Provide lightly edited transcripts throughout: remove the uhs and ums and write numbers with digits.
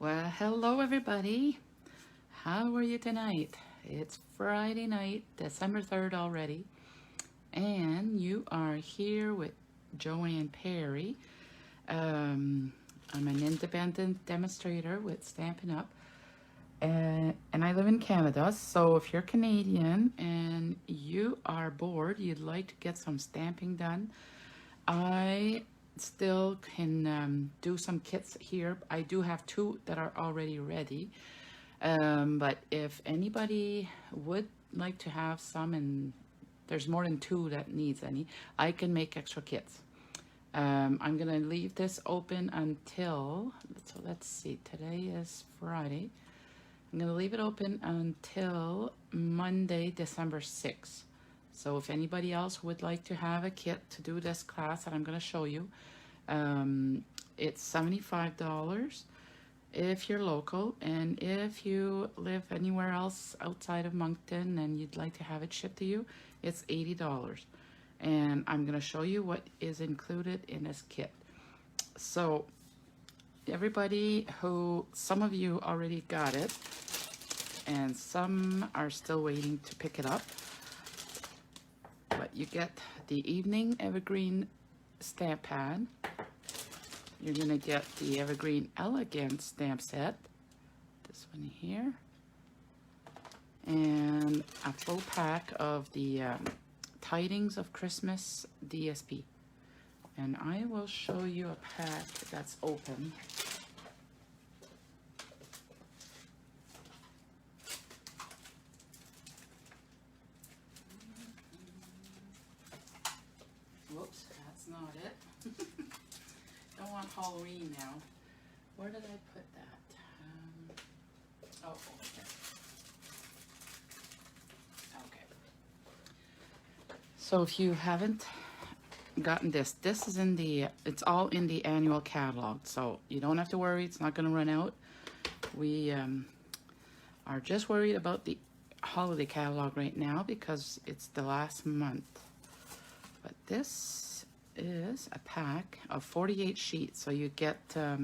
Well, hello everybody. How are you tonight? It's Friday night, December 3rd already, and you are here with Joanne Perry. I'm an independent demonstrator with Stampin' Up, and I live in Canada. So if you're Canadian and you are bored, you'd like to get some stamping done, I still can do some kits here. I do have two that are already ready. But if anybody would like to have some, and there's more than two that needs any, I can make extra kits. I'm gonna leave this open until, so let's see, today is Friday. I'm gonna leave it open until Monday, December 6th. So if anybody else would like to have a kit to do this class that I'm gonna show you, it's $75 if you're local, and if you live anywhere else outside of Moncton and you'd like to have it shipped to you, it's $80. And I'm going to show you what is included in this kit. So everybody some of you already got it and some are still waiting to pick it up, but you get the Evening Evergreen stamp pad. You're going to get the Evergreen Elegance stamp set, this one here, and a full pack of the Tidings of Christmas DSP. And I will show you a pack that's open. Whoops, that's not it. Don't want Halloween now. Where did I put that? Oh, okay. So if you haven't gotten this is in the, it's all in the annual catalog. So you don't have to worry, it's not going to run out. We are just worried about the holiday catalog right now because it's the last month. But this is a pack of 48 sheets, so you get I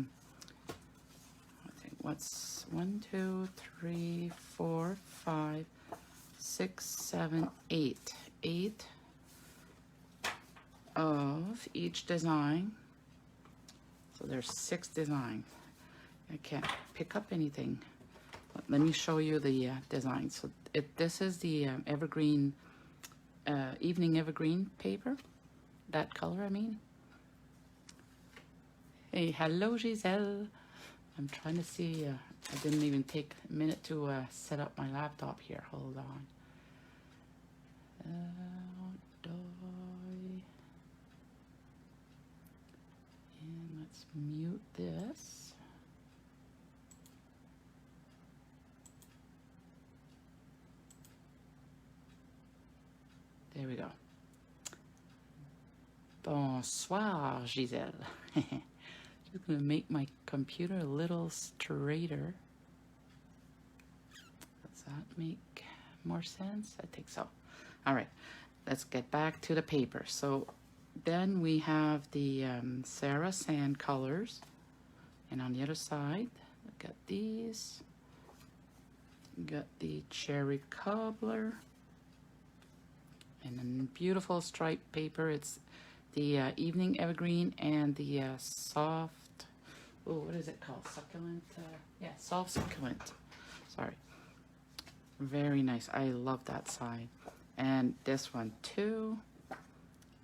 think what's 1, 2, 3, 4, 5, 6, 7, 8 of each design. So there's 6 designs. I can't pick up anything. Let me show you the design. So this is the Evergreen Evening Evergreen paper. That color, I mean. Hey, hello, Giselle. I'm trying to see. I didn't even take a minute to set up my laptop here. Hold on. And let's mute this. There we go. Bonsoir, Giselle. Just gonna make my computer a little straighter. Does that make more sense? I think so. All right, let's get back to the paper. So then we have the Sarah Sand colors, and on the other side, look at these. We got the Cherry Cobbler, and then beautiful striped paper. It's the Evening Evergreen and the soft, oh, what is it called? Succulent? Yeah, soft succulent. Sorry. Very nice. I love that side. And this one too.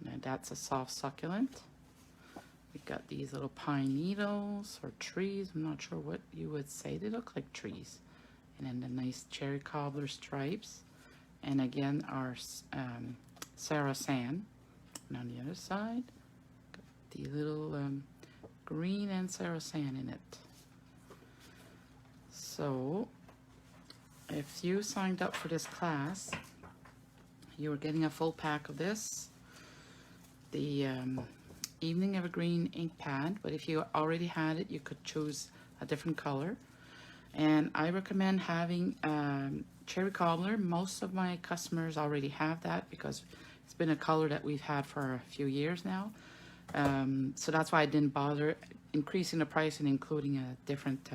Now that's a soft succulent. We got these little pine needles or trees. I'm not sure what you would say. They look like trees. And then the nice Cherry Cobbler stripes. And again, our Sarah Sand. And on the other side, got the little green and Sarah Sand in it. So, if you signed up for this class, you were getting a full pack of this, the Evening Evergreen ink pad, but if you already had it, you could choose a different color. And I recommend having Cherry Cobbler. Most of my customers already have that because it's been a color that we've had for a few years now. So that's why I didn't bother increasing the price and including a different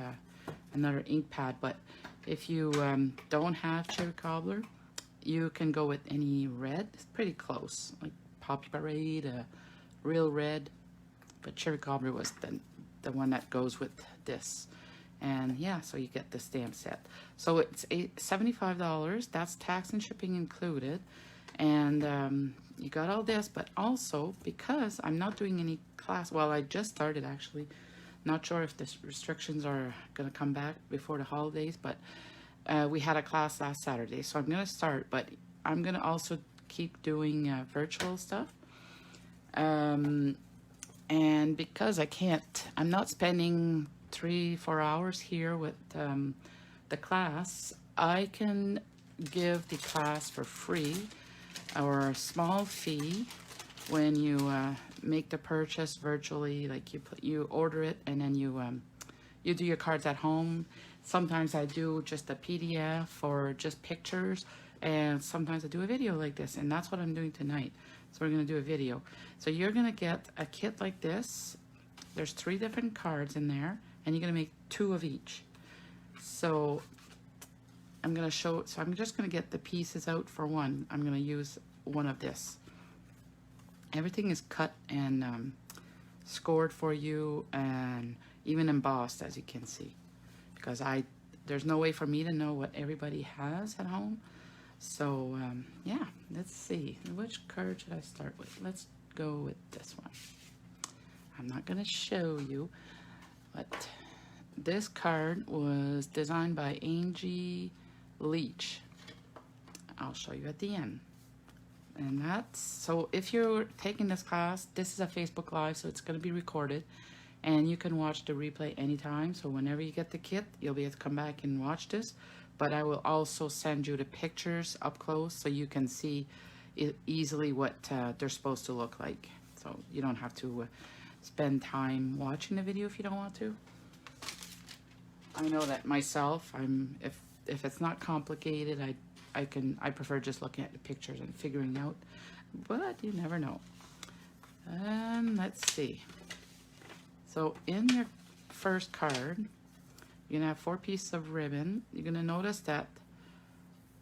another ink pad. But if you don't have cherry cobbler, you can go with any red. It's pretty close, like Poppy Parade, Real Red. But cherry cobbler was the one that goes with this. And yeah, so you get the stamp set. So it's $75. That's tax and shipping included. And you got all this, but also because I'm not doing any class, well, I just started actually. Not sure if the restrictions are going to come back before the holidays, but we had a class last Saturday, so I'm going to start, but I'm going to also keep doing virtual stuff. And because I'm not spending 3-4 hours here with the class, I can give the class for free or a small fee when you make the purchase virtually. Like you order it and then you do your cards at home. Sometimes I do just a PDF or just pictures, and sometimes I do a video like this, and that's what I'm doing tonight. So we're going to do a video. So you're going to get a kit like this. There's 3 different cards in there, and you're going to make 2 of each. So I'm going to show, so I'm just going to get the pieces out for one. I'm going to use one of this. Everything is cut and scored for you, and even embossed, as you can see, because there's no way for me to know what everybody has at home. So yeah, let's see, which card should I start with? Let's go with this one. I'm not going to show you, but this card was designed by Angie Leach. I'll show you at the end. And that's, so if you're taking this class, this is a Facebook Live, so it's going to be recorded, and you can watch the replay anytime. So whenever you get the kit, you'll be able to come back and watch this. But I will also send you the pictures up close so you can see easily what they're supposed to look like. So you don't have to spend time watching the video if you don't want to. I know that myself, if it's not complicated, I prefer just looking at the pictures and figuring out, but you never know. And let's see. So in your first card, you're gonna have 4 pieces of ribbon. You're gonna notice that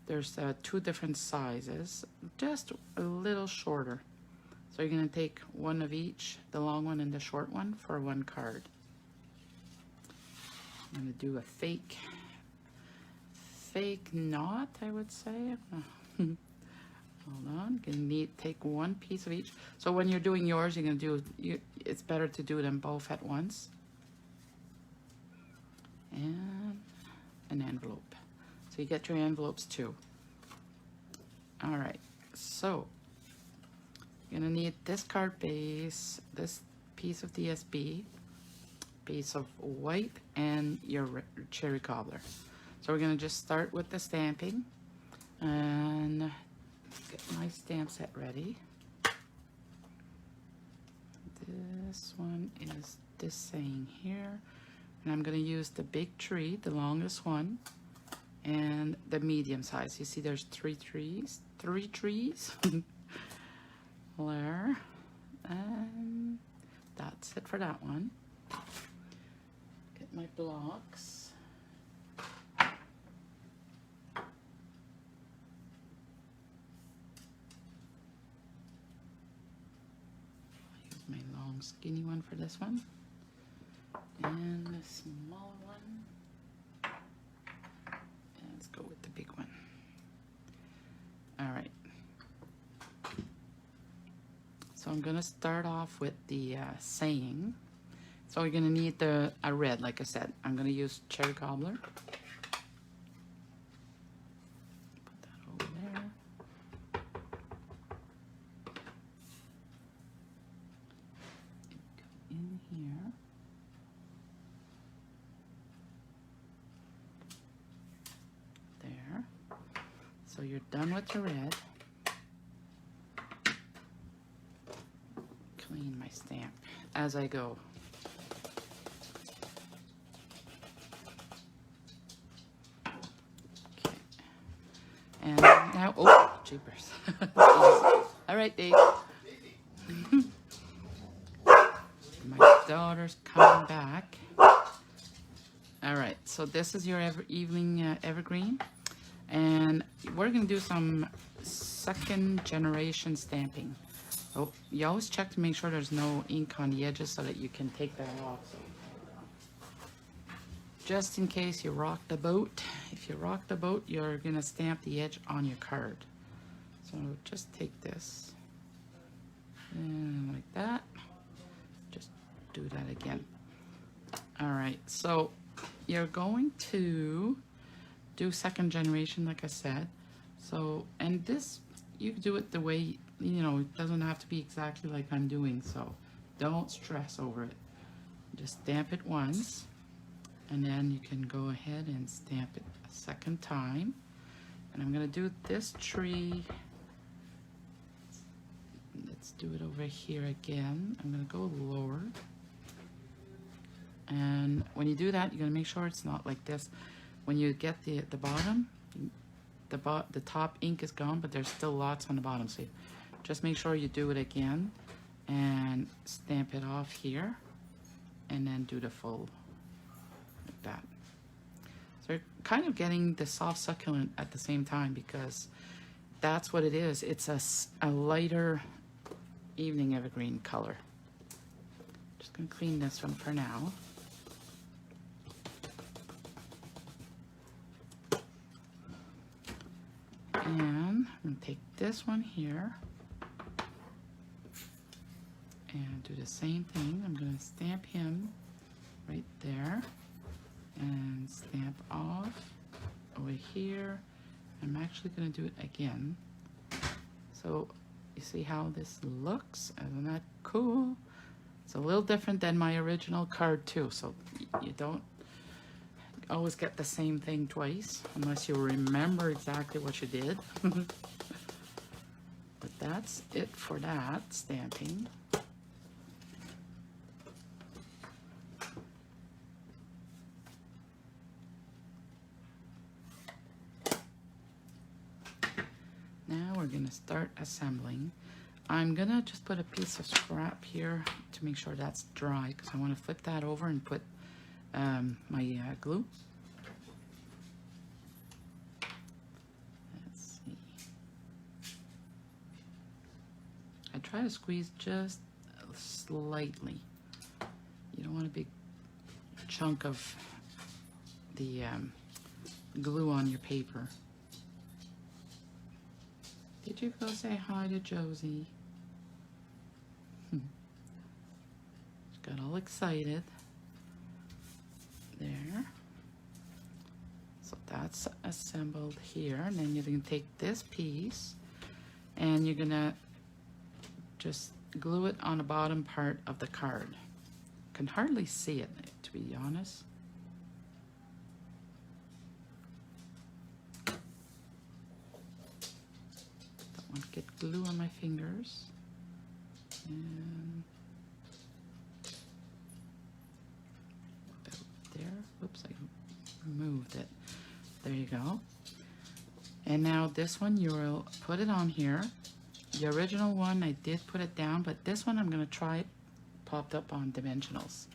there's 2 different sizes, just a little shorter. So you're gonna take one of each, the long one and the short one, for one card. I'm gonna do a fake knot, I would say. Hold on, gonna take 1 piece of each. So when you're doing yours, you're gonna do, it's better to do them both at once. And an envelope. So you get your envelopes too. All right, so you're gonna need this card base, this piece of DSB, piece of white, and your cherry cobbler. So we're gonna just start with the stamping, and get my stamp set ready. This one is this saying here, and I'm gonna use the big tree, the longest one, and the medium size. You see there's 3 trees, there, and that's it for that one. Get my blocks. My long skinny one for this one, and the smaller one, and let's go with the big one. All right, so I'm gonna start off with the saying. So we're gonna need a red, like I said. I'm gonna use cherry cobbler. Put that over there. In here. There. So you're done with the red. Clean my stamp as I go. Okay. And now, oh, jeepers. All right, Dave. My daughter's coming back. All right, so this is your evening evergreen, and we're going to do some second generation stamping. Oh, you always check to make sure there's no ink on the edges so that you can take that off. So, just in case you rock the boat, if you rock the boat, you're going to stamp the edge on your card. So just take this and like that. Just do that again. All right, so you're going to do second generation, like I said. So, and this, you do it the way, you know, it doesn't have to be exactly like I'm doing, so don't stress over it. Just stamp it once, and then you can go ahead and stamp it a second time. And I'm gonna do this tree. Let's do it over here again. I'm gonna go lower. And when you do that, you're gonna make sure it's not like this. When you get the bottom, the top ink is gone, but there's still lots on the bottom. So just make sure you do it again and stamp it off here, and then do the full like that. So you're kind of getting the soft succulent at the same time, because that's what it is. It's a lighter evening evergreen color. Just gonna clean this one for now. And I'm going to take this one here and do the same thing. I'm going to stamp him right there and stamp off over here. I'm actually going to do it again. So you see how this looks? Isn't that cool? It's a little different than my original card too, so you don't always get the same thing twice unless you remember exactly what you did. But that's it for that stamping. Now we're going to start assembling. I'm going to just put a piece of scrap here to make sure that's dry, because I want to flip that over and put my glue. Let's see. I try to squeeze just slightly. You don't want a big chunk of the glue on your paper. Did you go say hi to Josie? She got all excited. There. So that's assembled here, and then you're going to take this piece and you're going to just glue it on the bottom part of the card. Can hardly see it, to be honest. Don't want to get glue on my fingers. And whoops, I moved it. There you go. And now this one, you will put it on here. The original one, I did put it down, but this one I'm going to try it popped up on dimensionals.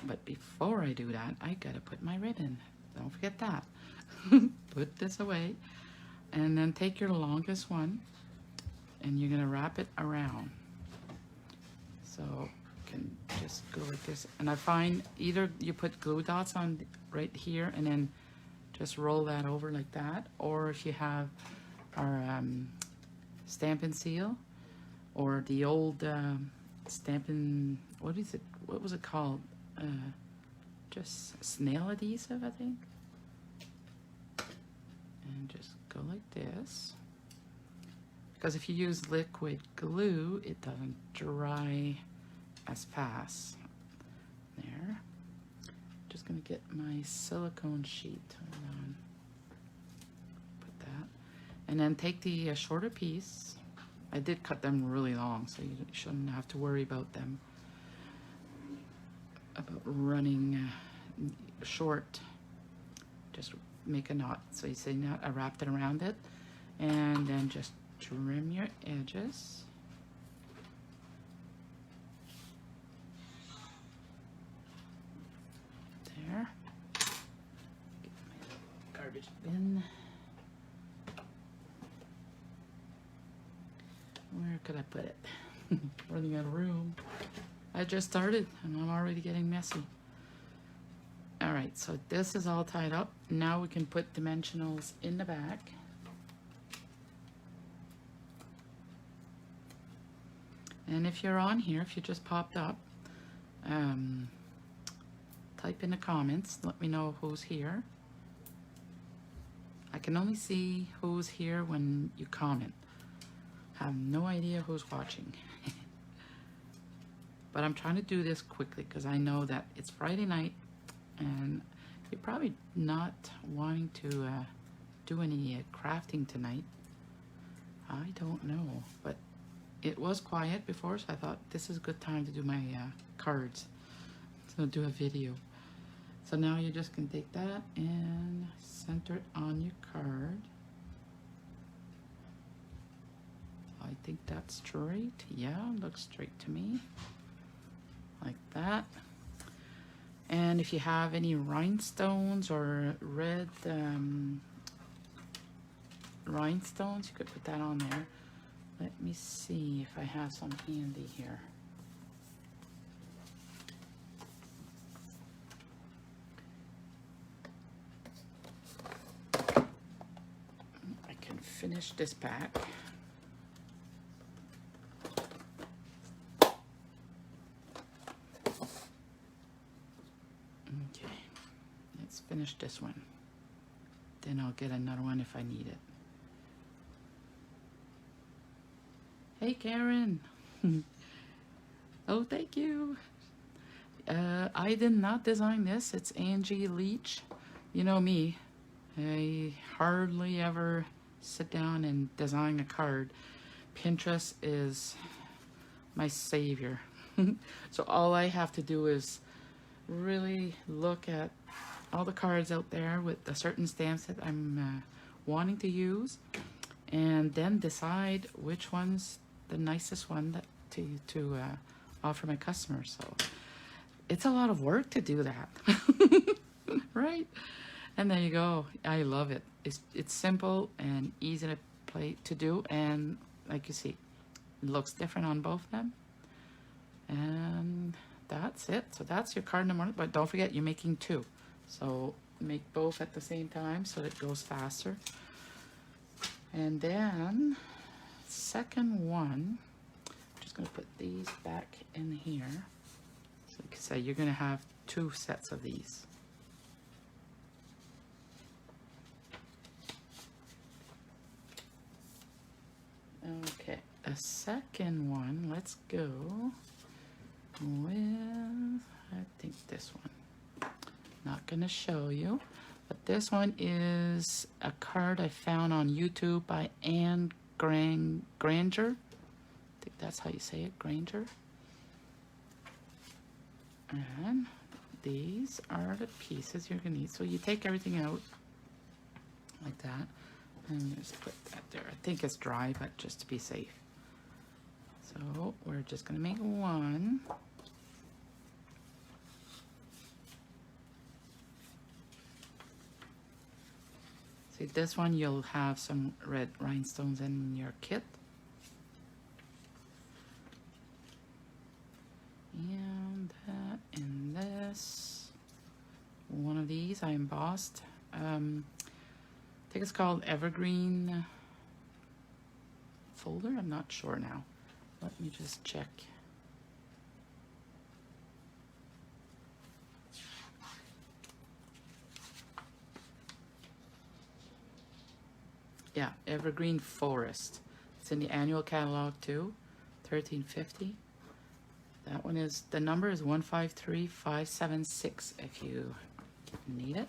But before I do that, I got to put my ribbon. Don't forget that. Put this away. And then take your longest one, and you're going to wrap it around. So can just go like this, and I find either you put glue dots on right here and then just roll that over like that, or if you have our stamp and seal, or the old stampin', what was it called, just snail adhesive, I think. And just go like this, because if you use liquid glue, it doesn't dry as fast. There. Just gonna get my silicone sheet. Hold on. Put that, and then take the shorter piece. I did cut them really long, so you shouldn't have to worry about them running short. Just make a knot. So you see now I wrapped it around it, and then just trim your edges. Where could I put it? Running out of room. I just started and I'm already getting messy. All right, so this is all tied up. Now we can put dimensionals in the back. And if you're on here, if you just popped up, type in the comments, let me know who's here. I can only see who's here when you comment. I have no idea who's watching. But I'm trying to do this quickly because I know that it's Friday night and you're probably not wanting to do any crafting tonight. I don't know, but it was quiet before, so I thought this is a good time to do my cards. So do a video. So now you just can take that and center it on your card. I think that's straight. Yeah, looks straight to me. Like that. And if you have any rhinestones or red rhinestones, you could put that on there. Let me see if I have some handy here. I can finish this pack. Okay, let's finish this one. Then I'll get another one if I need it. Hey Karen. Oh, thank you. I did not design this. It's Angie Leach. You know me. I hardly ever sit down and design a card. Pinterest is my savior. So all I have to do is really look at all the cards out there with the certain stamps that I'm wanting to use, and then decide which one's the nicest one that to offer my customers. So it's a lot of work to do that. Right? And there you go. I love it. It's simple and easy to do, and like you see, it looks different on both of them. And that's it. So that's your card number one, but don't forget you're making two. So make both at the same time so that it goes faster. And then second one, I'm just going to put these back in here. So like I say, you're going to have two sets of these. Okay, a second one, let's go with, I think this one. Not going to show you, but this one is a card I found on YouTube by Anne Granger. I think that's how you say it, Granger. And these are the pieces you're going to need. So you take everything out like that and just put that there. I think it's dry, but just to be safe. So we're just going to make one. See, this one you'll have some red rhinestones in your kit. And that and this. One of these I embossed. I think it's called Evergreen folder. I'm not sure now. Let me just check. Yeah, Evergreen Forest. It's in the annual catalog too, $13.50. That one is, the number is 153576 if you need it.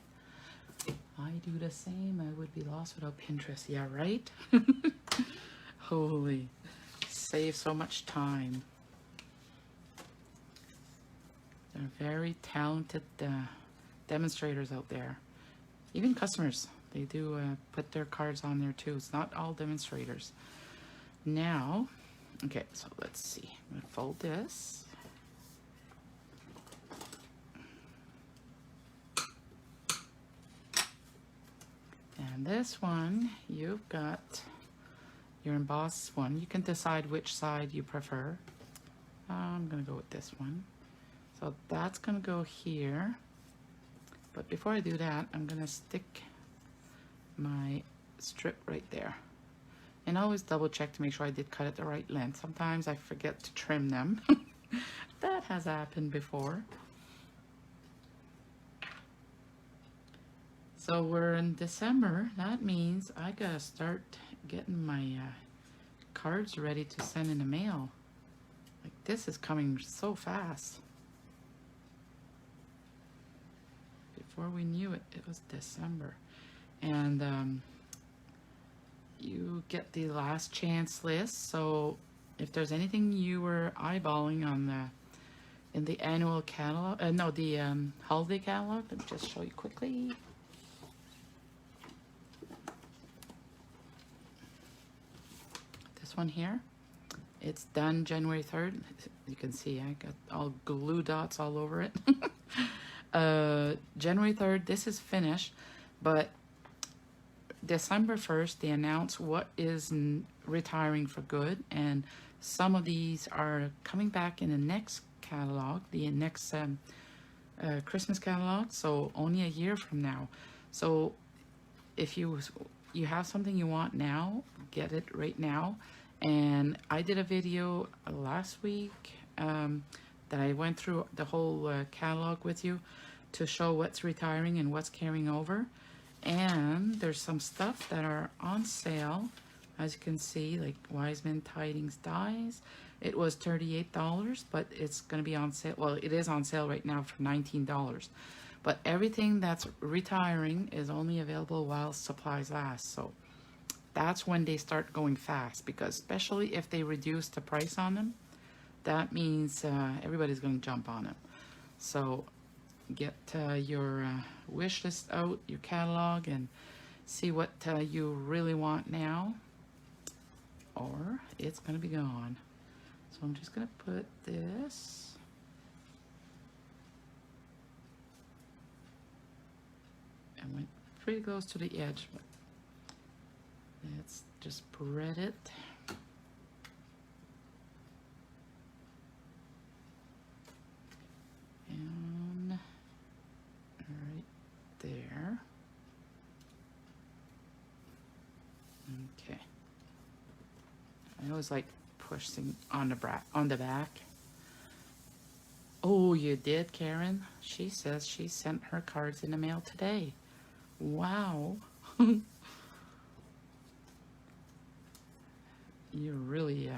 I do the same. I would be lost without Pinterest. Yeah, right? Holy, save so much time. They're very talented demonstrators out there. Even customers, they do put their cards on there too. It's not all demonstrators. Now, okay, so let's see. I'm gonna fold this. And this one, you've got your embossed one. You can decide which side you prefer. I'm gonna go with this one. So that's gonna go here. But before I do that, I'm gonna stick my strip right there. And always double check to make sure I did cut it the right length. Sometimes I forget to trim them. That has happened before. So we're in December. That means I gotta start getting my cards ready to send in the mail. Like, this is coming so fast. Before we knew it, it was December. And you get the last chance list. So if there's anything you were eyeballing on in the annual catalog, no, the holiday catalog, let me just show you quickly. This one here, it's done January 3rd. You can see I got all glue dots all over it. January 3rd, this is finished, but December 1st, they announce what is retiring for good, and some of these are coming back in the next catalog, the next Christmas catalog, so only a year from now. So if you have something you want now, get it right now. And I did a video last week that I went through the whole catalog with you to show what's retiring and what's carrying over. And there's some stuff that are on sale, as you can see, like Wiseman Tidings Dies. It was $38, but it's going to be on sale. Well, it is on sale right now for $19. But everything that's retiring is only available while supplies last. So that's when they start going fast, because especially if they reduce the price on them, that means everybody's going to jump on them. So get your wish list out, your catalog, and see what you really want now, or it's going to be gone. So I'm just going to put this and went pretty close to the edge, but let's just spread it. And right there. Okay. I always like pushing on the back. Oh, you did, Karen? She says she sent her cards in the mail today. Wow. You're really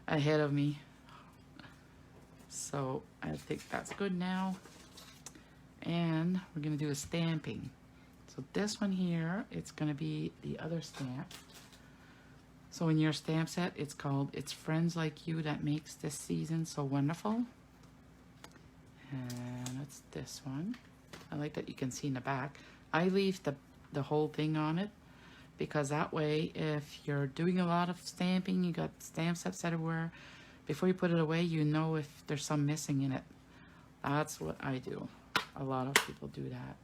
ahead of me. So I think that's good now. And we're going to do a stamping. So this one here, it's going to be the other stamp. So in your stamp set, it's called It's Friends Like You That Makes This Season So Wonderful. And that's this one. I like that you can see in the back. I leave the whole thing on it, because that way, if you're doing a lot of stamping, you got stamp sets everywhere, before you put it away, you know if there's some missing in it. That's what I do. A lot of people do that.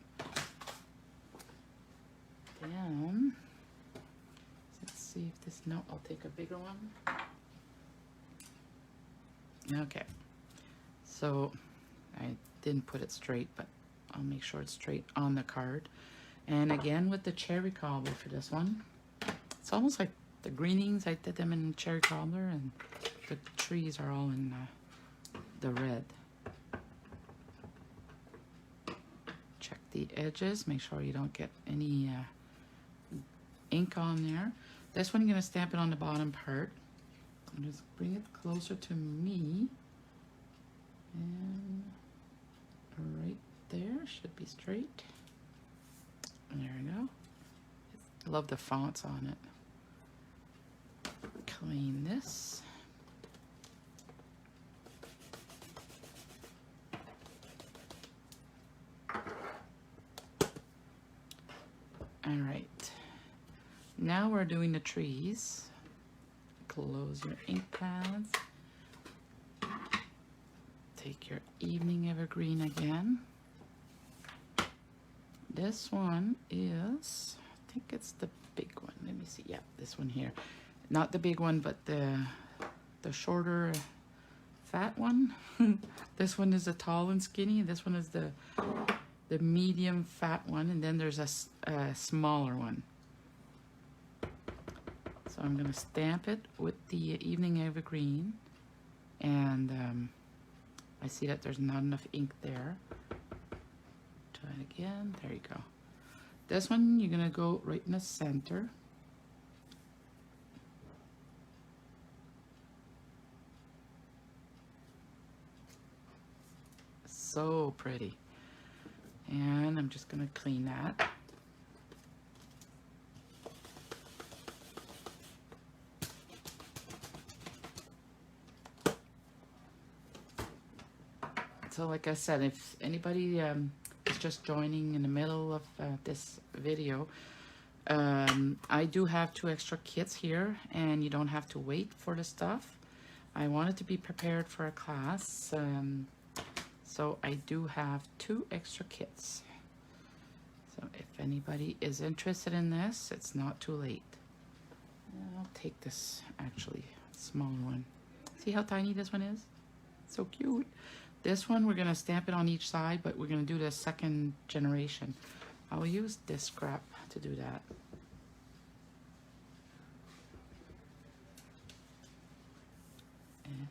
Then, let's see if this, no, I'll take a bigger one. Okay. So, I didn't put it straight, but I'll make sure it's straight on the card. And again with the cherry cobbler for this one. It's almost like the greenings. I did them in cherry cobbler, and the trees are all in the red. Check the edges. Make sure you don't get any ink on there. This one, you're going to stamp it on the bottom part. And just bring it closer to me. And right there should be straight. There we go. Love the fonts on it. Clean this. All right. Now we're doing the trees. Close your ink pads. Take your evening evergreen again. This one is, I think it's the big one. Let me see. Yeah, this one here. Not the big one, but the shorter fat one. This one is the tall and skinny. This one is the medium fat one, and then there's a smaller one. So I'm going to stamp it with the Evening Evergreen, and I see that there's not enough ink there. Try it again. There you go. This one you're going to go right in the center. So pretty. And I'm just going to clean that. So like I said, if anybody is just joining in the middle of this video, I do have 2 extra kits here, and you don't have to wait for the stuff. I wanted to be prepared for a class, so I do have 2 extra kits. So if anybody is interested in this, it's not too late. I'll take this actually small one. See how tiny this one is? So cute. This one, we're going to stamp it on each side, but we're going to do the 2nd generation. I'll use this scrap to do that. And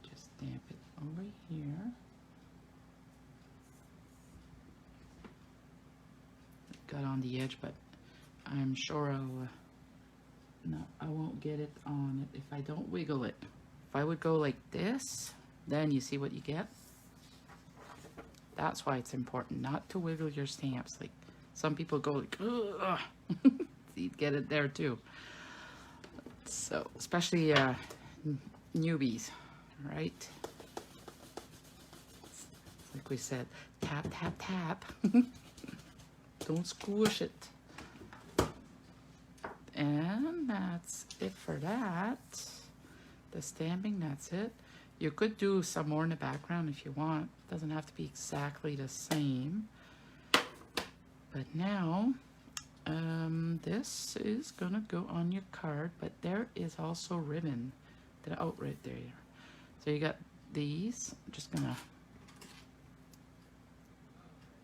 just stamp it over here. Got on the edge, but I'm sure no, I won't get it on it if I don't wiggle it. If I would go like this, then you see what you get. That's why it's important not to wiggle your stamps. Like some people go like, ugh. You'd get it there too. So especially newbies, right? Like we said, tap, tap, tap. Don't squish it. And that's it for that. The stamping, that's it. You could do some more in the background if you want. Doesn't have to be exactly the same. But now, this is gonna go on your card, but there is also ribbon. Oh, right there. So you got these. I'm just gonna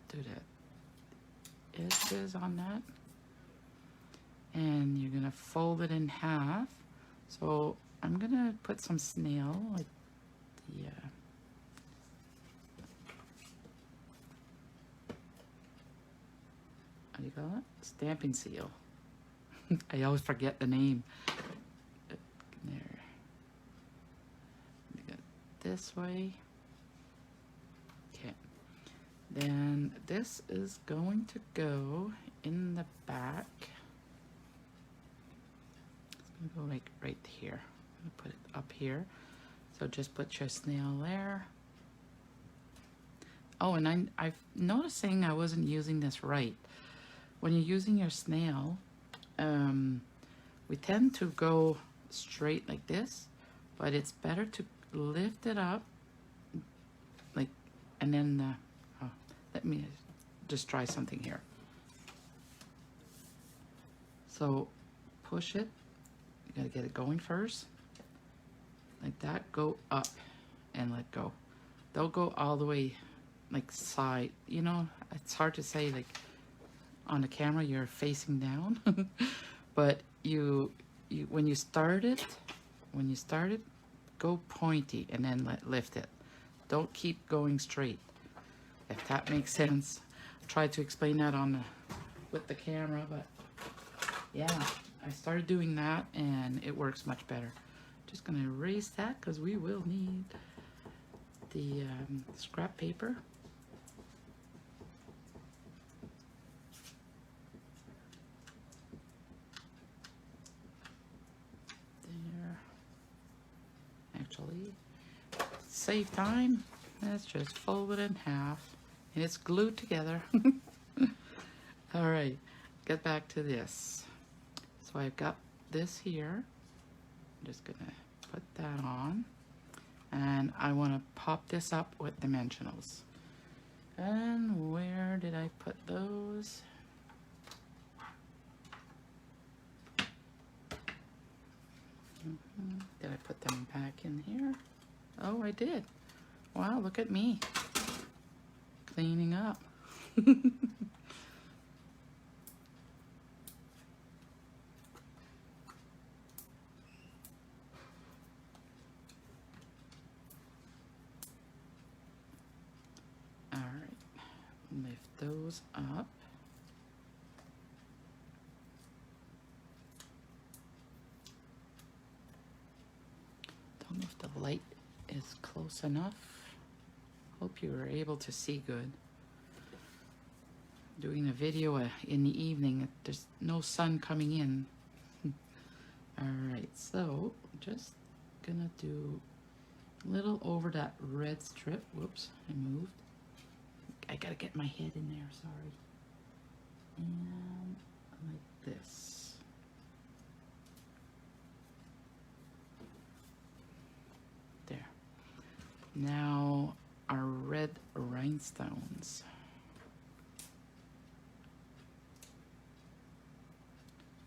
do that. Edges on that. And you're gonna fold it in half. So I'm gonna put some snail, like the what do you call it? Stamping seal. I always forget the name. There. You got this way. Okay. Then this is going to go in the back. It's gonna go like right here. I'm gonna put it up here. So just put your snail there. Oh, and I'm noticing I wasn't using this right. When you're using your snail, we tend to go straight like this, but it's better to lift it up, like, and then, oh, let me just try something here. So push it, you gotta get it going first, like that, go up and let go. Don't go all the way like side, you know, it's hard to say, like on the camera you're facing down, but you when you start it, go pointy and then lift it. Don't keep going straight, if that makes sense. I tried to explain that with the camera, but yeah, I started doing that and it works much better. Just gonna erase that because we will need the scrap paper. There. Actually, save time. Let's just fold it in half, and it's glued together. All right, get back to this. So I've got this here. I'm just gonna put that on, and I want to pop this up with dimensionals. And where did I put those? Did I put them back in here? Oh, I did. Wow, look at me. Cleaning up. All right, lift those up. Don't know if the light is close enough. Hope you were able to see good. Doing a video in the evening, there's no sun coming in. All right, so just gonna do a little over that red strip. Whoops, I moved. I gotta get my head in there, sorry. And like this. There. Now our red rhinestones.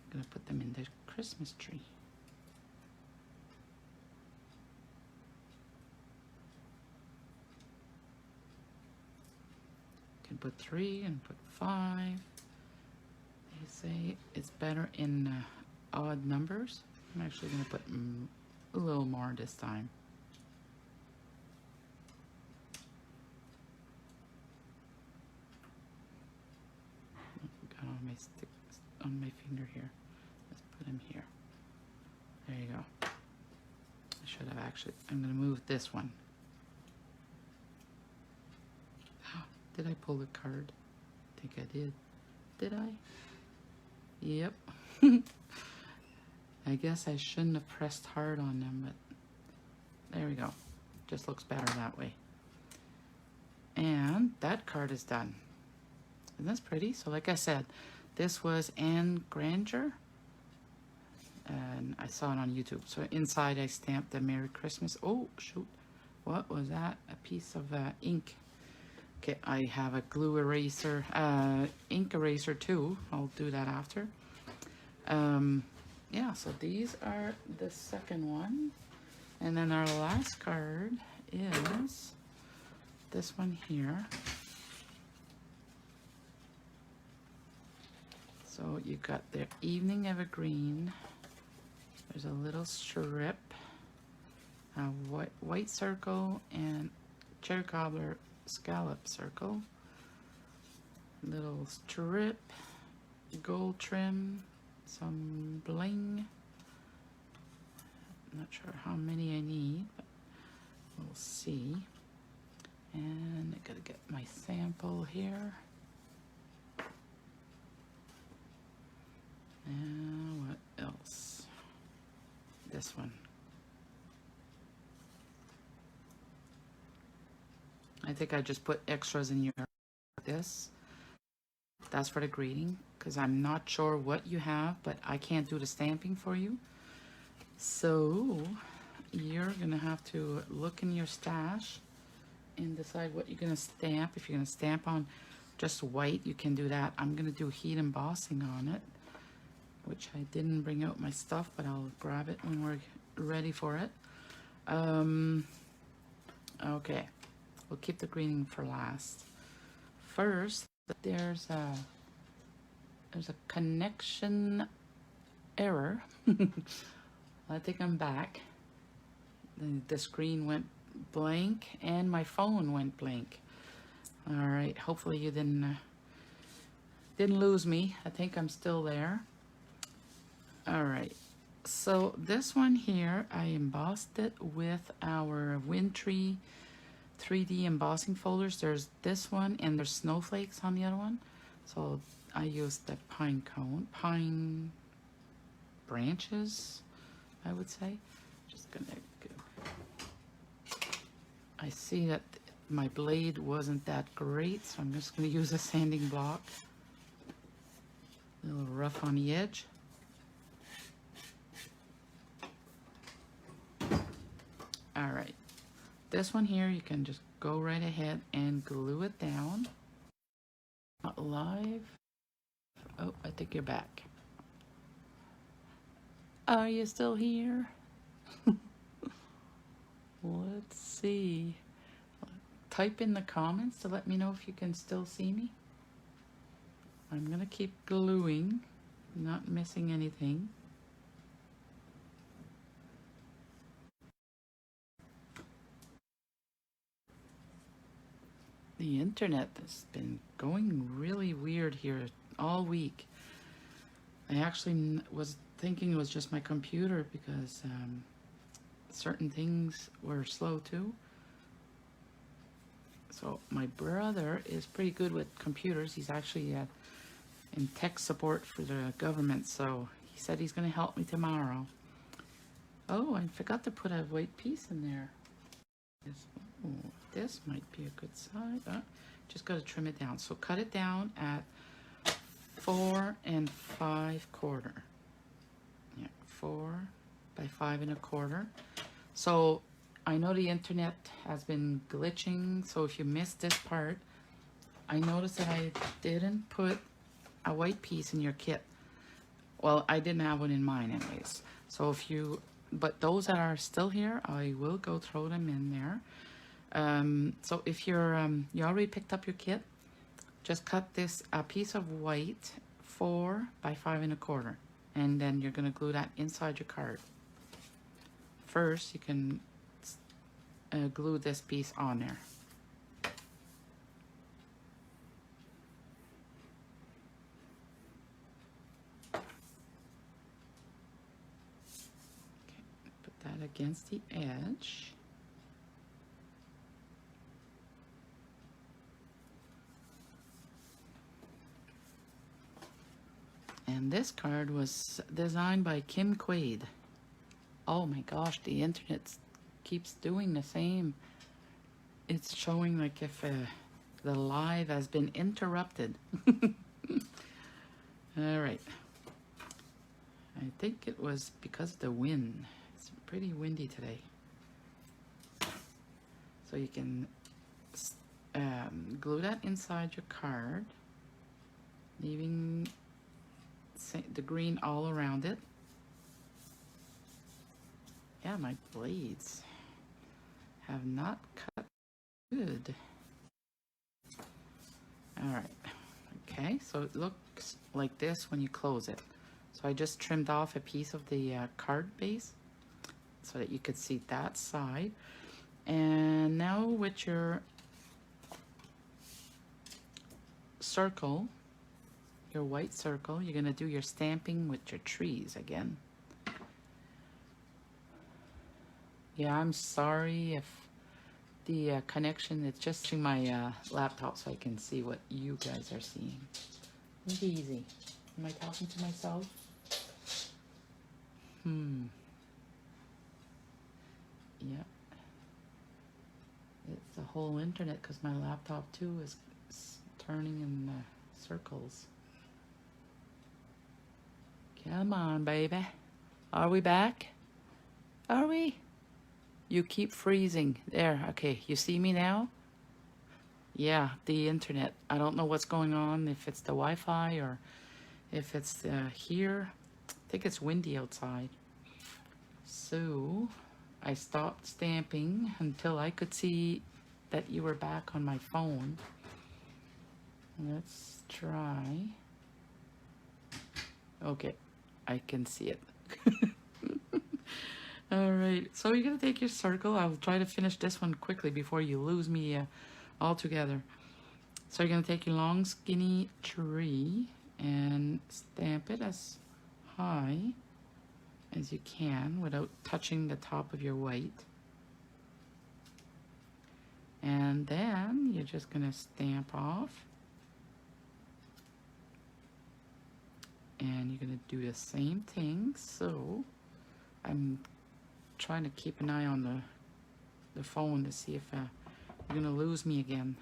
I'm gonna put them in the Christmas tree. Can put 3 and put 5. They say it's better in odd numbers. I'm actually going to put a little more this time. Got on my stick, on my finger here. Let's put them here. There you go. I should have actually, I'm going to move this one. Did I pull the card? I think I did. Did I? Yep. I guess I shouldn't have pressed hard on them, but there we go. Just looks better that way. And that card is done. Isn't this pretty? So like I said, this was Anne Granger. And I saw it on YouTube. So inside I stamped the Merry Christmas. Oh, shoot. What was that? A piece of ink. Okay, I have a glue eraser, ink eraser too. I'll do that after. Yeah, so these are the second one. And then our last card is this one here. So you got the Evening Evergreen. There's a little strip, a white circle, and cherry cobbler scallop circle, little strip, gold trim, some bling. Not sure how many I need, but we'll see. And I gotta get my sample here. And what else? This one. I think I just put extras in your this. That's for the greeting, because I'm not sure what you have, but I can't do the stamping for you. So you're gonna have to look in your stash and decide what you're gonna stamp. If you're gonna stamp on just white, you can do that. I'm gonna do heat embossing on it, which I didn't bring out my stuff, but I'll grab it when we're ready for it. Okay. We'll keep the greening for last. First, there's a connection error. I think I'm back. The screen went blank and my phone went blank. All right, hopefully you didn't lose me. I think I'm still there. All right, so this one here, I embossed it with our Wintry 3D embossing folders. There's this one and there's snowflakes on the other one. So I used the pine branches, I would say. Just gonna go. I see that my blade wasn't that great, so I'm just gonna use a sanding block. A little rough on the edge. All right. This one here, you can just go right ahead and glue it down. Not live. Oh, I think you're back. Are you still here? Let's see. Type in the comments to let me know if you can still see me. I'm gonna keep gluing, not missing anything. The internet has been going really weird here all week. I actually was thinking it was just my computer because certain things were slow too. So my brother is pretty good with computers. He's actually in tech support for the government, so he said he's going to help me tomorrow. Oh, I forgot to put a white piece in there. This might be a good size. Just got to trim it down. So cut it down at 4 5/4. Yeah, 4 by 5 1/4. So I know the internet has been glitching, so if you missed this part, I noticed that I didn't put a white piece in your kit. Well, I didn't have one in mine anyways. So if you, but those that are still here, I will go throw them in there. So if you're, you already picked up your kit, just cut this a piece of white 4 by 5 1/4, and then you're gonna glue that inside your card. First, you can glue this piece on there. Okay, put that against the edge. And this card was designed by Kim Quaid. Oh my gosh, the internet keeps doing the same. It's showing like if the live has been interrupted. All right. I think it was because of the wind. It's pretty windy today. So you can glue that inside your card, leaving the green all around it. Yeah, my blades have not cut good. All right. Okay, so it looks like this when you close it. So I just trimmed off a piece of the card base so that you could see that side. And now with your circle, your white circle, you're gonna do your stamping with your trees again. Yeah, I'm sorry if the connection, it's just to my laptop so I can see what you guys are seeing. Take it easy. Am I talking to myself? Yeah. It's the whole internet because my laptop too is turning in circles. Come on, baby. Are we back? Are we? You keep freezing. There, okay. You see me now? Yeah, the internet. I don't know what's going on, if it's the Wi-Fi or if it's here. I think it's windy outside. So I stopped stamping until I could see that you were back on my phone. Let's try. Okay, I can see it. All right, so you're gonna take your circle. I'll try to finish this one quickly before you lose me altogether. So you're gonna take your long skinny tree and stamp it as high as you can without touching the top of your white. And then you're just gonna stamp off. And you're gonna do the same thing. So I'm trying to keep an eye on the phone to see if you're gonna lose me again.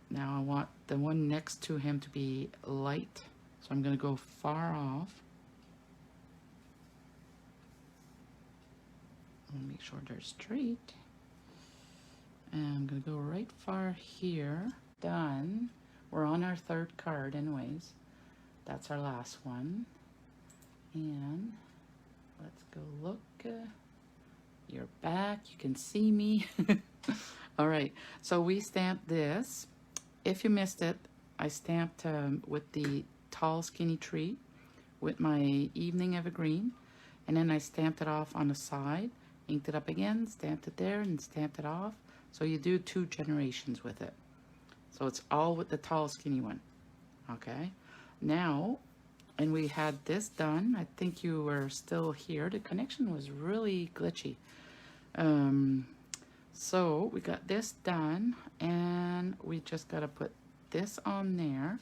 Now I want the one next to him to be light, so I'm gonna go far off. I'll make sure they're straight. And I'm gonna go right far here. Done. We're on our third card anyways. That's our last one. And let's go look. you're back. You can see me. All right, so we stamped this. If you missed it, I stamped with the tall skinny tree with my evening evergreen, and then I stamped it off on the side, inked it up again, stamped it there, and stamped it off. So you do 2 generations with it. So it's all with the tall skinny one. Okay, now, and we had this done. I think you were still here. The connection was really glitchy. So we got this done, and we just got to put this on there.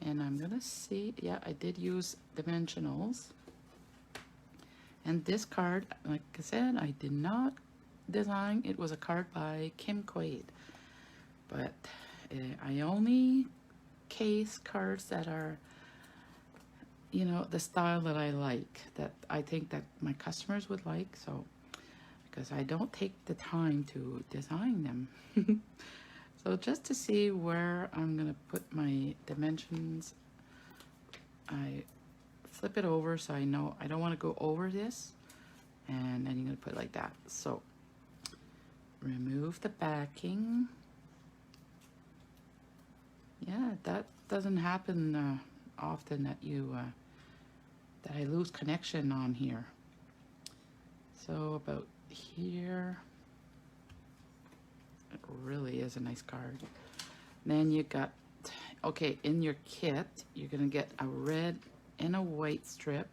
And I'm gonna see, yeah, I did use dimensionals. And this card, like I said, I did not design. It was a card by Kim Quaid. But I only case cards that are, you know, the style that I like, that I think that my customers would like. So, because I don't take the time to design them. So just to see where I'm gonna put my dimensions, I flip it over so I know I don't want to go over this, and then you're gonna put it like that. So remove the backing. Yeah, that doesn't happen often, that you that I lose connection on here. So about here, it really is a nice card. Then you got, okay, in your kit, you're gonna get a red and a white strip.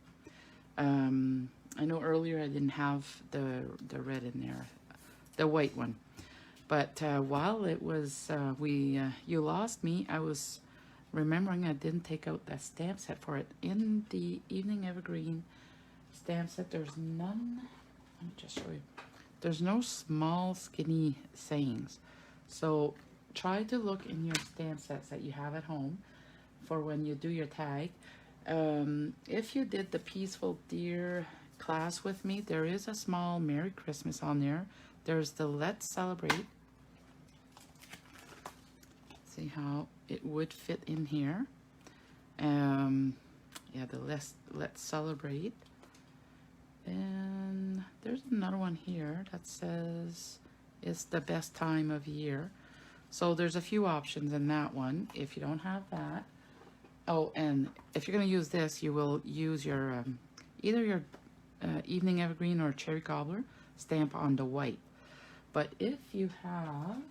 I know earlier I didn't have the red in there, the white one. But while it was, you lost me, I was remembering I didn't take out that stamp set for it. In the Evening Evergreen stamp set, there's none. Let me just show you. There's no small skinny sayings. So try to look in your stamp sets that you have at home for when you do your tag. If you did the Peaceful Dear class with me, there is a small Merry Christmas on there. There's the Let's Celebrate. See how it would fit in here. Yeah, the Let's Celebrate. And there's another one here that says it's the best time of year. So there's a few options in that one if you don't have that. Oh, and if you're going to use this, you will use your either your Evening Evergreen or Cherry Cobbler stamp on the white. But if you have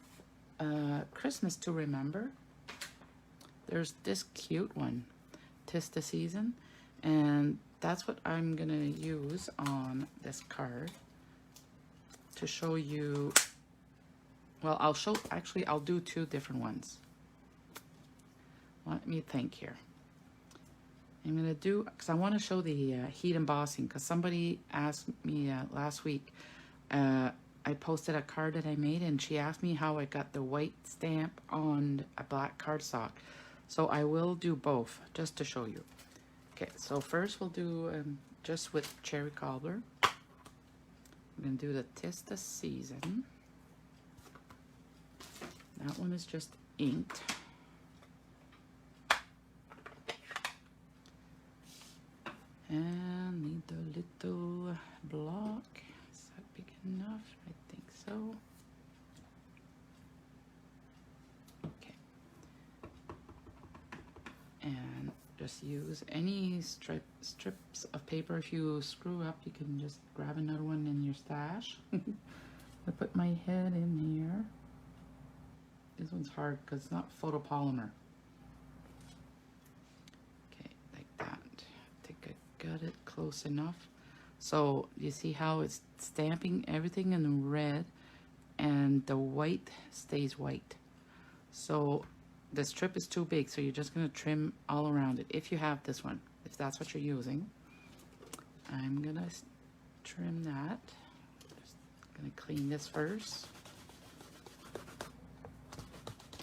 Christmas to Remember, there's this cute one, 'Tis the Season, and that's what I'm gonna use on this card to show you. Well, I'll do 2 different ones. Let me think here. I'm gonna do, because I want to show the heat embossing, because somebody asked me last week. I posted a card that I made, and she asked me how I got the white stamp on a black cardstock. So I will do both, just to show you. Okay, so first we'll do just with Cherry Cobbler. I'm going to do the 'Tis the Season. That one is just inked. And need a little block. Is that big enough? I think so. Okay. And just use any strips of paper. If you screw up, you can just grab another one in your stash. I put my head in here. This one's hard because it's not photopolymer. Okay, like that. I think I got it close enough. So you see how it's stamping everything in red and the white stays white. So the strip is too big, so you're just going to trim all around it. If you have this one, if that's what you're using, I'm going to trim that. Just going to clean this first.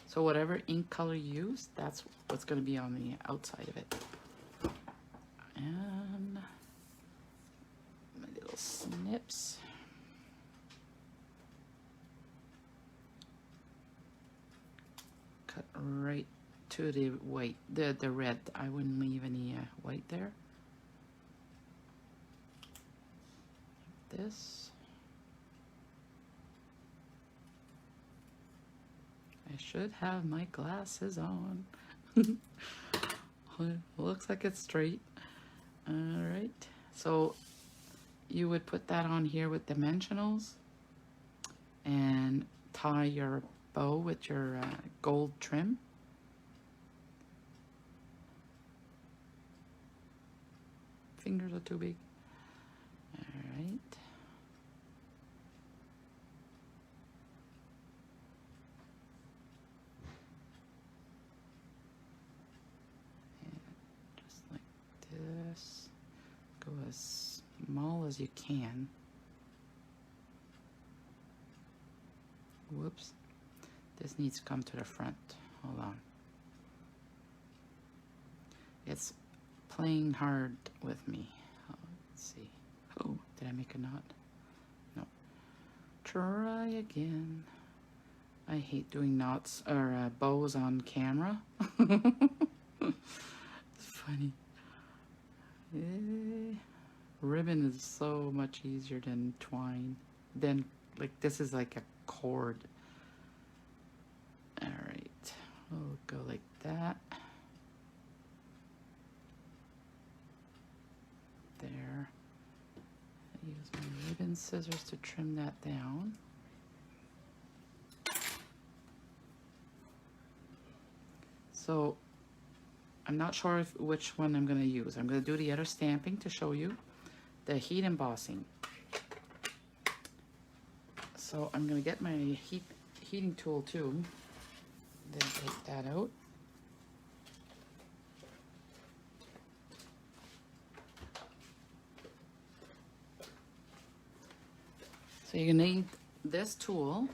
So whatever ink color you use, that's what's going to be on the outside of it. And my little snips. Cut right to the white, the red. I wouldn't leave any white there. Like this. I should have my glasses on. Looks like it's straight. All right, so you would put that on here with dimensionals and tie your bow with your gold trim. Fingers are too big. All right. And just like this. Go as small as you can. Whoops. This needs to come to the front. Hold on. It's playing hard with me. Oh, let's see. Oh, did I make a knot? No. Try again. I hate doing knots or bows on camera. It's funny. Ribbon is so much easier than twine. Then, like, this is like a cord. All right, we'll go like that. There. I use my ribbon scissors to trim that down. So I'm not sure which one I'm going to use. I'm going to do the other stamping to show you the heat embossing. So I'm going to get my heating tool too. Then take that out. So you're gonna need this tool.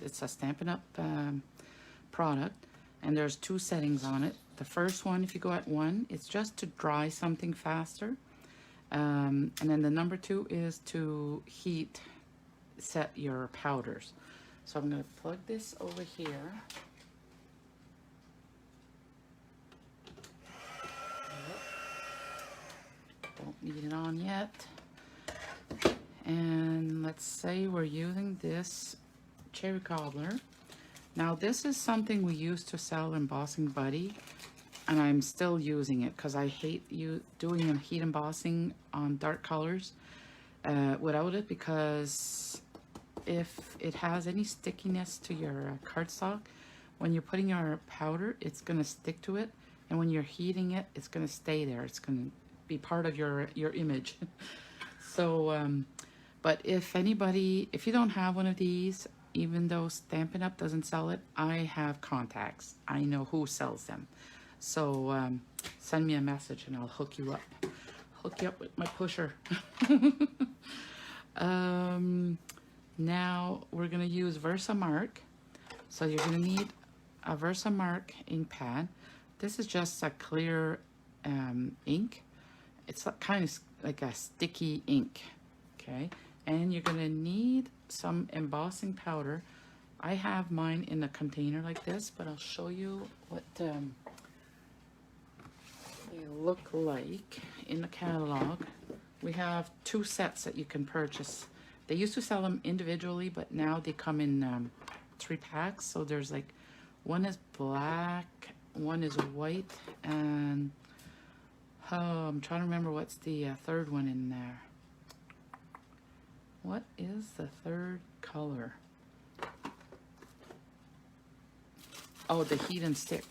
It's a Stampin' Up product, and there's two settings on it. The first one, if you go at 1, it's just to dry something faster. And then the number 2 is to set your powders. So I'm gonna plug this over here. Don't need it on yet. And let's say we're using this cherry cobbler. Now this is something we used to sell Embossing Buddy, and I'm still using it because I hate doing a heat embossing on dark colors without it, because if it has any stickiness to your cardstock, when you're putting your powder, it's going to stick to it, and when you're heating it, it's going to stay there. It's going to be part of your image. So but if you don't have one of these, even though Stampin' Up doesn't sell it, I have contacts. I know who sells them. So send me a message and I'll hook you up. Hook you up with my pusher. Now we're gonna use Versamark. So you're gonna need a Versamark ink pad. This is just a clear ink. It's kind of like a sticky ink, okay? And you're gonna need some embossing powder. I have mine in a container like this, but I'll show you what they look like in the catalog. We have 2 sets that you can purchase. They used to sell them individually, but now they come in 3 packs. So there's like, one is black, one is white, and I'm trying to remember what's the third one in there. What is the third color? Oh, the heat and stick.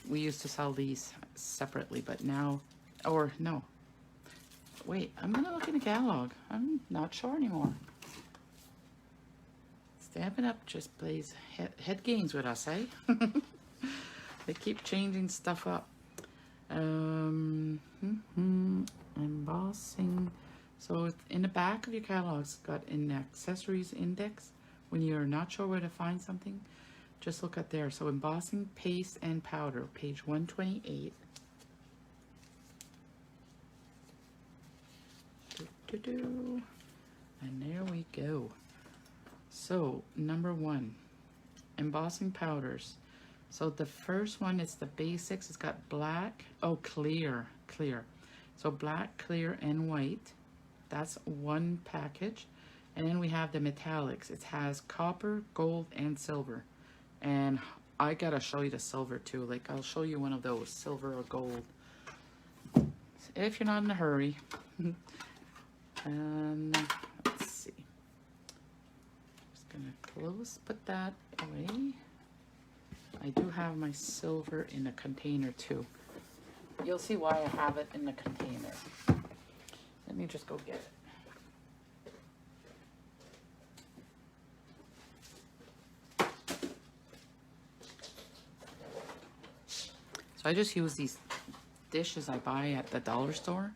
We used to sell these separately, but now, or no. Wait, I'm gonna look in the catalog. I'm not sure anymore. Stampin' Up just plays head games with us, eh? They keep changing stuff up. Embossing. So in the back of your catalog, it's got an accessories index. When you're not sure where to find something, just look at there. So embossing paste and powder, page 128. And there we go. So number 1, embossing powders. So the first one is the basics. It's got black, clear. So black, clear, and white. That's one package. And then we have the metallics. It has copper, gold, and silver. And I gotta show you the silver too. Like, I'll show you one of those, silver or gold, if you're not in a hurry. And let's see. Just gonna put that away. I do have my silver in a container too. You'll see why I have it in the container. Let me just go get it. So I just use these dishes I buy at the dollar store,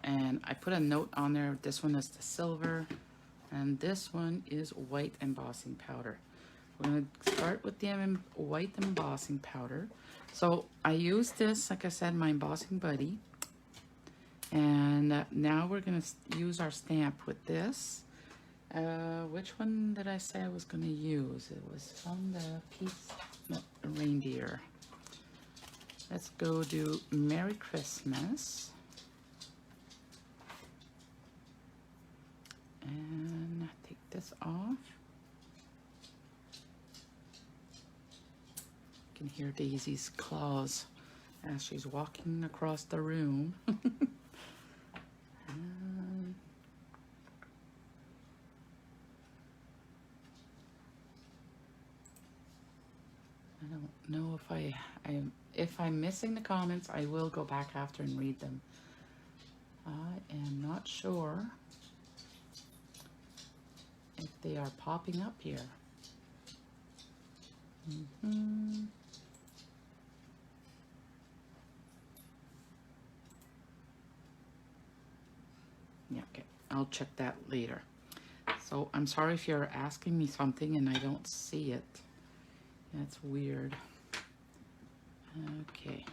and I put a note on there. This one is the silver, and this one is white embossing powder. We're going to start with the white embossing powder. So I use this, like I said, my embossing buddy. And now we're going to use our stamp with this. Which one did I say I was going to use? It was from the reindeer. Let's go do Merry Christmas. And take this off. You can hear Daisy's claws as she's walking across the room. I don't know if I'm missing the comments. I will go back after and read them. I am not sure if they are popping up here. Yeah, okay. I'll check that later. So I'm sorry if you're asking me something and I don't see it. That's weird. Okay.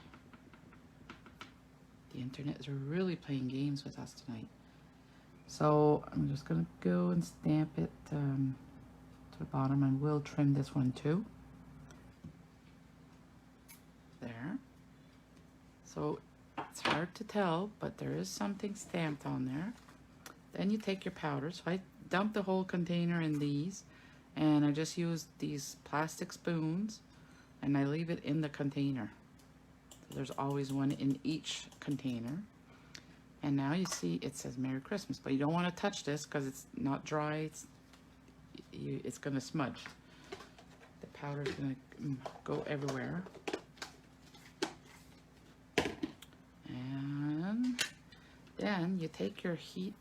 The internet is really playing games with us tonight. So I'm just gonna go and stamp it to the bottom, and we'll trim this one too. There. So it's hard to tell, but there is something stamped on there. Then you take your powder. So I dump the whole container in these, and I just use these plastic spoons, and I leave it in the container. So there's always one in each container. And now you see it says Merry Christmas, but you don't want to touch this because it's not dry. It's going to smudge. The powder is going to go everywhere. And then you take your heat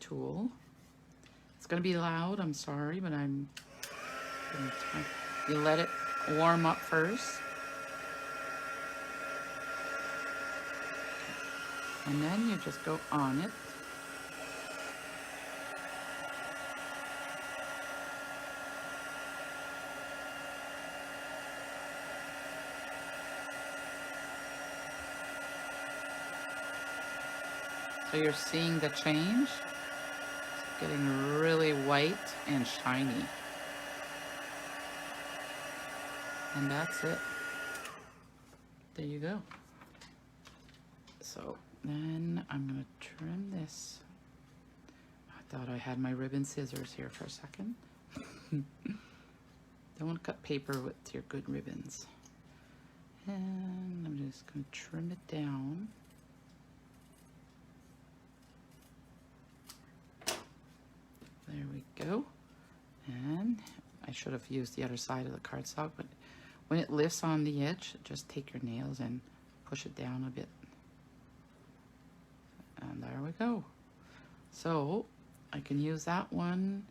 tool. It's going to be loud, I'm sorry, but you let it warm up first. And then you just go on it. So you're seeing the change? It's getting really white and shiny. And that's it. There you go. So then I'm gonna trim this. I thought I had my ribbon scissors here for a second. Don't want to cut paper with your good ribbons. And I'm just gonna trim it down. There we go. And I should have used the other side of the cardstock, but when it lifts on the edge, just take your nails and push it down a bit. And there we go. So I can use that one,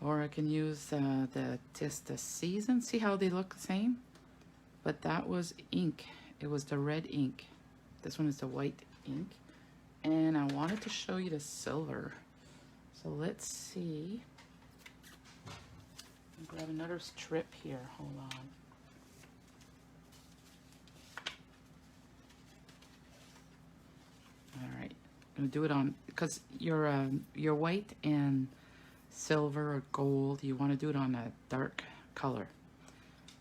or I can use the Tis the Season. See how they look the same? But that was ink. It was the red ink. This one is the white ink. And I wanted to show you the silver. So let's see. I'll grab another strip here. Hold on. All right, I'm gonna do it on, because your white and silver or gold, you want to do it on a dark color.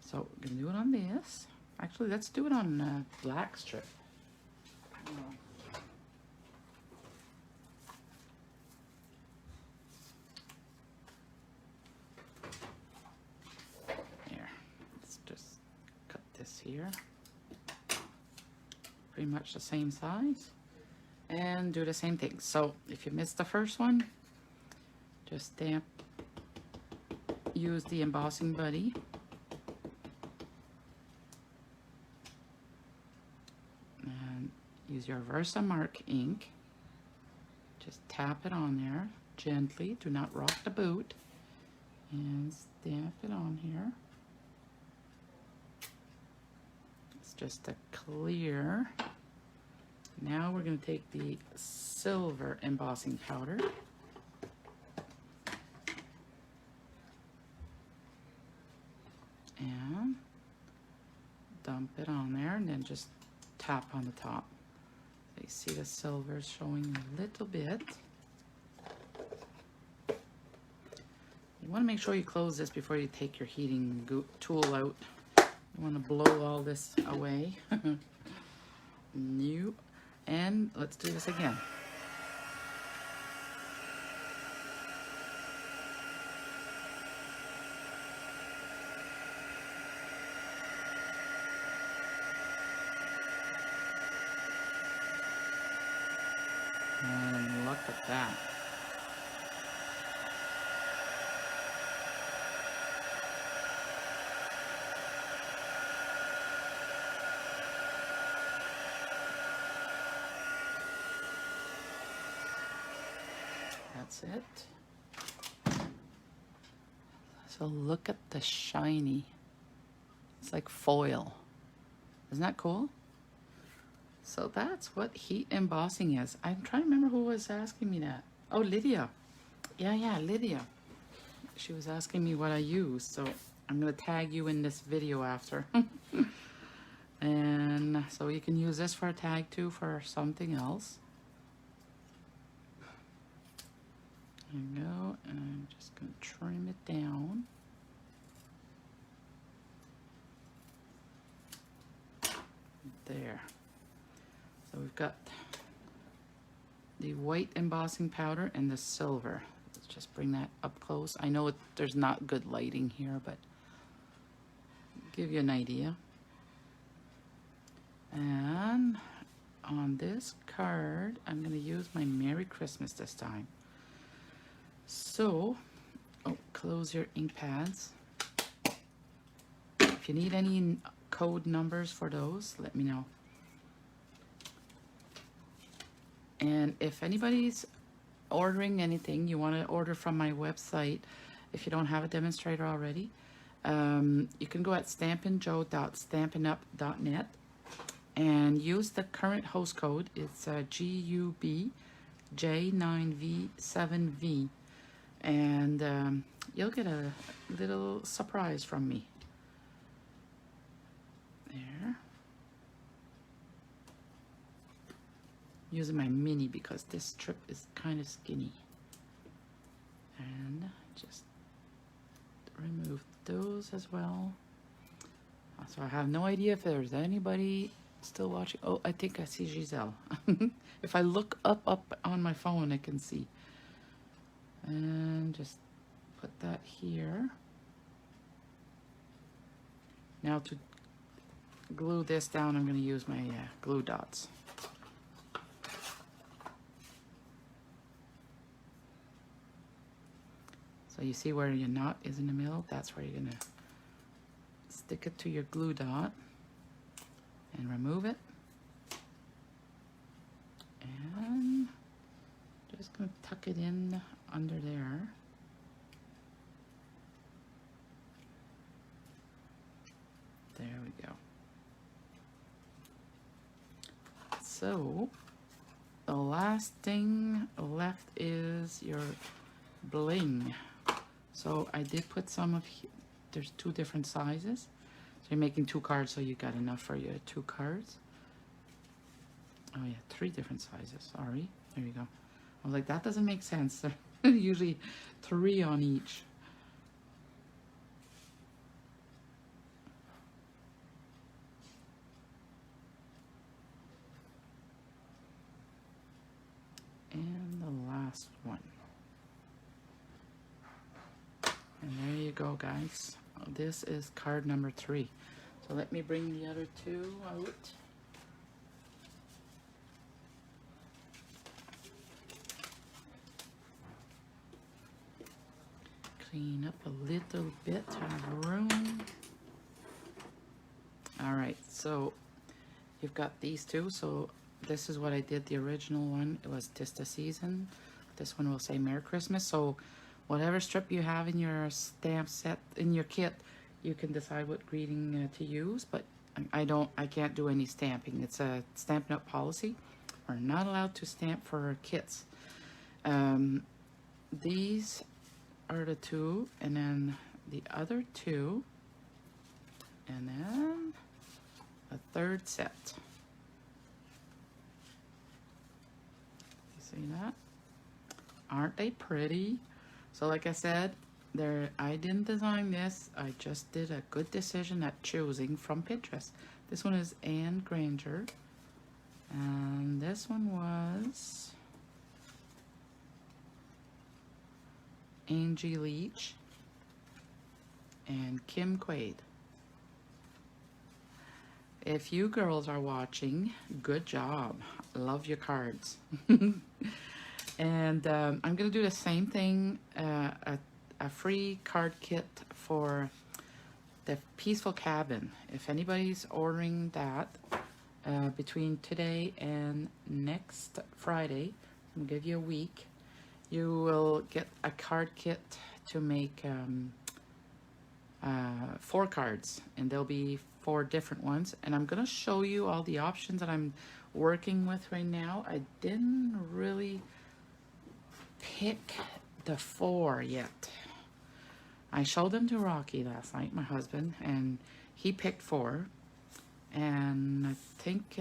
So we're gonna do it on this. Actually, let's do it on a black strip. here. Pretty much the same size. And do the same thing. So if you missed the first one, just stamp, use the embossing buddy. And use your Versamark ink. Just tap it on there gently. Do not rock the boot. And stamp it on here. It's just a clear. Now we're going to take the silver embossing powder. And dump it on there and then just tap on the top. So you see the silver showing a little bit. You want to make sure you close this before you take your heating tool out. You want to blow all this away. New. And let's do this again. And look at that. That's it. So look at the shiny. It's like foil. Isn't that cool? So that's what heat embossing is. I'm trying to remember who was asking me that. Oh, Lydia. Yeah, Lydia. She was asking me what I use. So I'm going to tag you in this video after. And so you can use this for a tag too for something else. There you go, and I'm just going to trim it down. There. So we've got the white embossing powder and the silver. Let's just bring that up close. I know there's not good lighting here, but give you an idea. And on this card, I'm going to use my Merry Christmas this time. So, close your ink pads. If you need any code numbers for those, let me know. And if anybody's ordering anything, you want to order from my website, if you don't have a demonstrator already, you can go at stampinjoe.stampinup.net and use the current host code. It's GUBJ9V7V. And you'll get a little surprise from me. There. Using my mini because this strip is kind of skinny. And just remove those as well. So I have no idea if there's anybody still watching. Oh, I think I see Giselle. If I look up on my phone, I can see. And just put that here. Now to glue this down, I'm going to use my glue dots. So you see where your knot is in the middle? That's where you're going to stick it to your glue dot and remove it. And just going to tuck it in under there. There we go. So the last thing left is your bling. So I did put some of, there's two different sizes. So you're making 2 cards, so you got enough for your 2 cards. Oh yeah, 3 different sizes, sorry. There you go. I was like, that doesn't make sense. Usually 3 on each. And the last one. And there you go, guys. This is card number 3. So let me bring the other two out. Clean up a little bit of room. All right, so you've got these two. So this is what I did. The original one, it was "'Tis the Season." This one will say "Merry Christmas." So whatever strip you have in your stamp set, in your kit, you can decide what greeting to use, but I can't do any stamping. It's a Stampin' Up policy. We're not allowed to stamp for kits. These are the two, and then the other two, and then a third set. You see that? Aren't they pretty? So like I said, I didn't design this. I just did a good decision at choosing from Pinterest. This one is Anne Granger, and this one was Angie Leach and Kim Quaid. If you girls are watching, good job. Love your cards. And I'm gonna do the same thing, a free card kit for the Peaceful Cabin. If anybody's ordering that between today and next Friday, I'm gonna give you a week, you will get a card kit to make 4 cards, and there'll be 4 different ones, and I'm gonna show you all the options that I'm working with right now. I didn't really pick the 4 yet. I showed them to Rocky last night, my husband, and he picked 4, and I think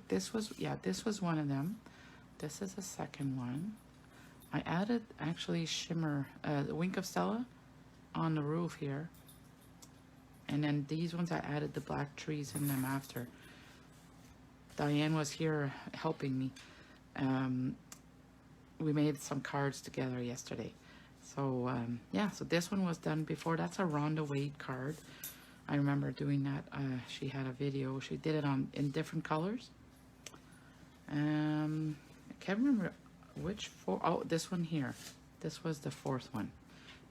this was, yeah, this was one of them. This is the second one. I added actually shimmer, the Wink of Stella on the roof here, and then these ones I added the black trees in them after. Diane was here helping me. We made some cards together yesterday. So yeah, so this one was done before. That's a Rhonda Wade card. I remember doing that. She had a video. She did it in different colors. I can't remember which 4. Oh, this one here. This was the 4th one.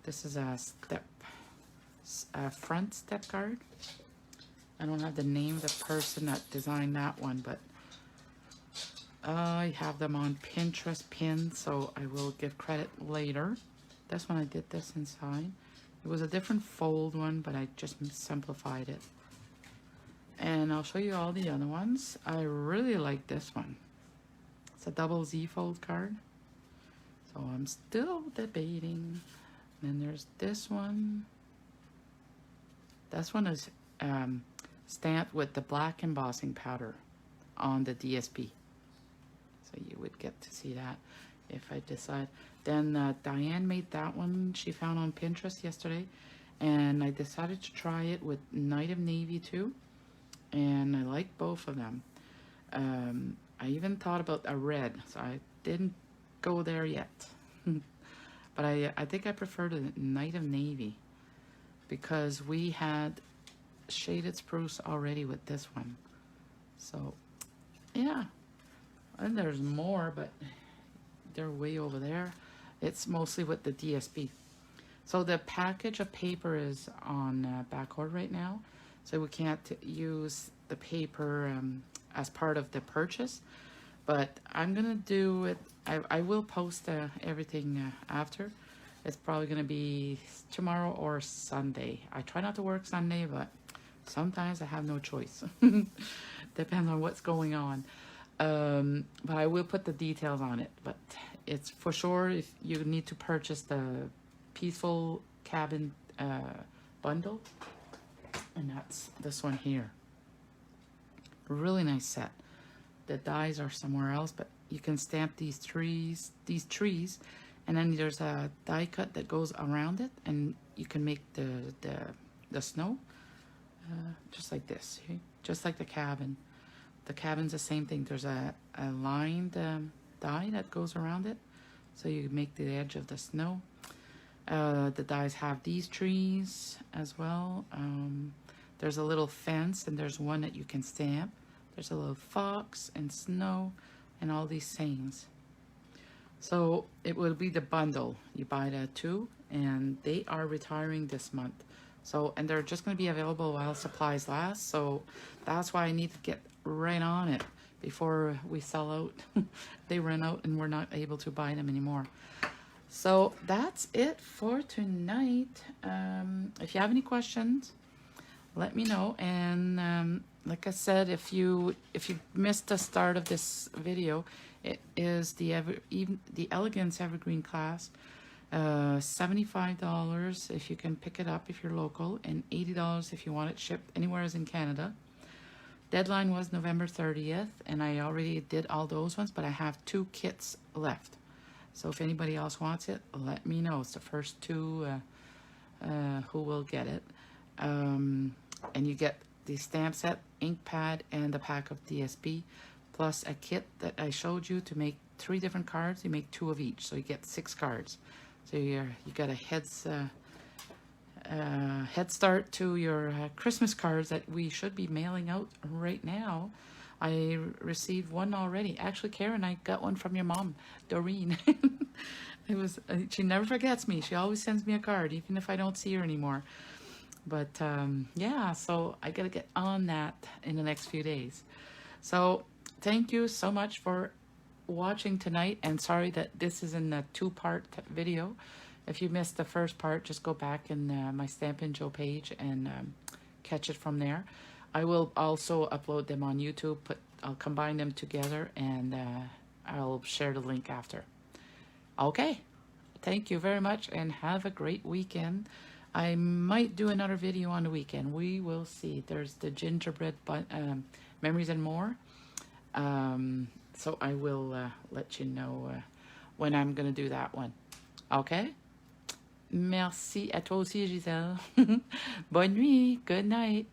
This is a front step card. I don't have the name of the person that designed that one, but I have them on Pinterest pinned, so I will give credit later. This one I did this inside. It was a different fold one, but I just simplified it. And I'll show you all the other ones. I really like this one. It's a double Z fold card. So I'm still debating. And then there's this one. This one is stamped with the black embossing powder on the DSP. So you would get to see that if I decide. Then Diane made that one she found on Pinterest yesterday, and I decided to try it with Night of Navy too, and I like both of them. I even thought about a red, so I didn't go there yet. But I think I prefer the Night of Navy because we had shaded spruce already with this one. So yeah, and there's more, but they're way over there. It's mostly with the DSP. So the package of paper is on back order right now, so we can't use the paper as part of the purchase, but I'm gonna do it. I will post everything after. It's probably gonna be tomorrow or Sunday. I try not to work Sunday, but sometimes I have no choice. Depends on what's going on. But I will put the details on it. But it's for sure if you need to purchase the Peaceful Cabin bundle, and that's this one here. Really nice set. The dies are somewhere else, but you can stamp these trees, and then there's a die cut that goes around it, and you can make the snow just like this, okay? Just like the cabin. The cabin's the same thing. There's a lined die that goes around it, so you make the edge of the snow. The dies have these trees as well. There's a little fence, and there's one that you can stamp. There's a little fox and snow and all these things. So it will be the bundle. You buy the two, and they are retiring this month. So, and they're just going to be available while supplies last. So that's why I need to get right on it before we sell out. They run out and we're not able to buy them anymore. So that's it for tonight. If you have any questions, let me know. And like I said, if you missed the start of this video, it is the Elegance Evergreen class. $75 if you can pick it up if you're local, and $80 if you want it shipped anywhere in Canada. Deadline was November 30th, and I already did all those ones, but I have 2 kits left. So if anybody else wants it, let me know. It's the first 2 who will get it. And you get the stamp set, ink pad, and the pack of DSP, plus a kit that I showed you to make 3 different cards. You make 2 of each, so you get 6 cards. So you got a head start to your Christmas cards that we should be mailing out right now. I received one already. Actually, Karen, I got one from your mom, Doreen. It was she never forgets me. She always sends me a card, even if I don't see her anymore. But yeah, so I gotta get on that in the next few days. So thank you so much for watching tonight, and sorry that this is in a 2-part video. If you missed the first part, just go back in my Stampin' Joe page and catch it from there. I will also upload them on YouTube. I'll combine them together, and I'll share the link after. Okay, thank you very much, and have a great weekend. I might do another video on the weekend. We will see. There's the gingerbread memories and more. So I will let you know when I'm going to do that one. Okay? Merci à toi aussi, Giselle. Bonne nuit. Good night.